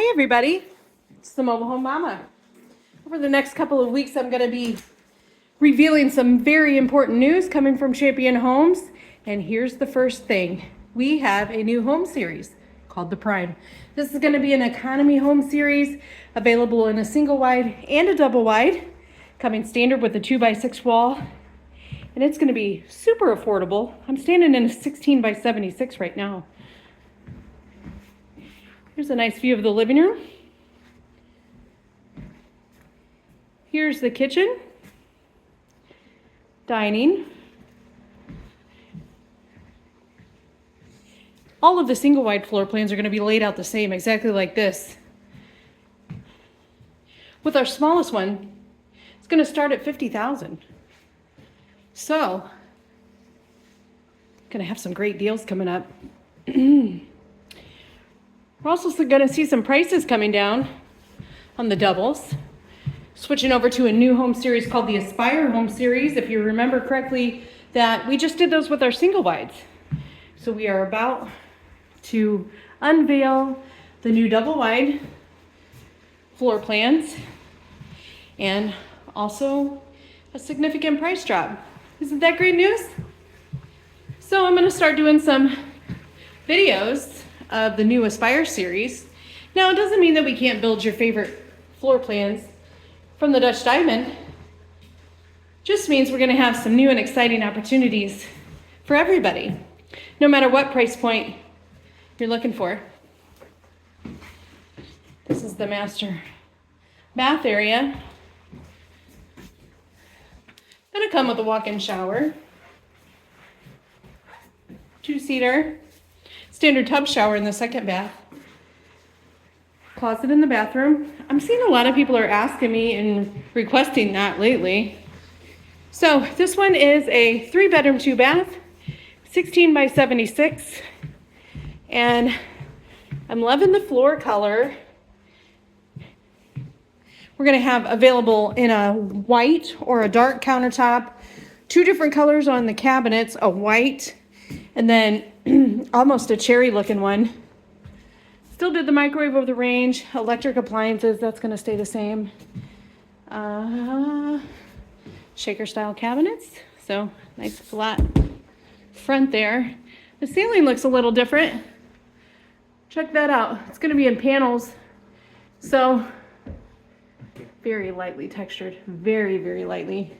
Hi everybody, it's the Mobile Home Mama. Over the next couple of weeks I'm going to be revealing some very important news coming from Champion Homes. And here's the first thing. We have a new home series called the Prime. This is going to be an economy home series available in a single wide and a double wide, coming standard with a 2x6 wall. And it's going to be super affordable. I'm standing in a 16x76 right now. Here's a nice view of the living room. Here's the kitchen, dining. All of the single wide floor plans are going to be laid out the same, exactly like this. With our smallest one, it's going to start at $50,000. So, going to have some great deals coming up. We're also going to see some prices coming down on the doubles. Switching over to a new home series called the Aspire Home Series. If you remember correctly, that we just did those with our single wides. So we are about to unveil the new double wide floor plans and also a significant price drop. Isn't that great news? So I'm going to start doing some videos of the new Aspire series. Now, it doesn't mean that we can't build your favorite floor plans from the Dutch Diamond. Just means we're going to have some new and exciting opportunities for everybody, no matter what price point you're looking for. This is the master bath area. Gonna come with a walk-in shower, 2-seater, standard tub shower in the second bath, closet in the bathroom. I'm seeing a lot of people are asking me and requesting that lately. So this one is a 3-bedroom, 2-bath, 16x76, and I'm loving the floor color. We're going to have available in a white or a dark countertop, 2 different colors on the cabinets, a white and then almost a cherry looking one. Still did the microwave over the range, electric appliances, that's going to stay the same. Shaker style cabinets, so nice flat front there. The ceiling looks a little different. Check that out. It's going to be in panels, so very lightly textured, very, very lightly.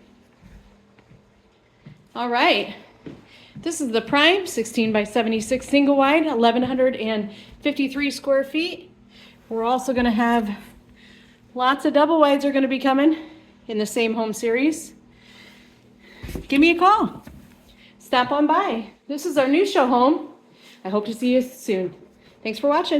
All right. This is the Prime 16x76 single wide, 1,153 square feet. We're also going to have lots of double wides are going to be coming in the same home series. Give me a call. Stop on by. This is our new show home. I hope to see you soon. Thanks for watching.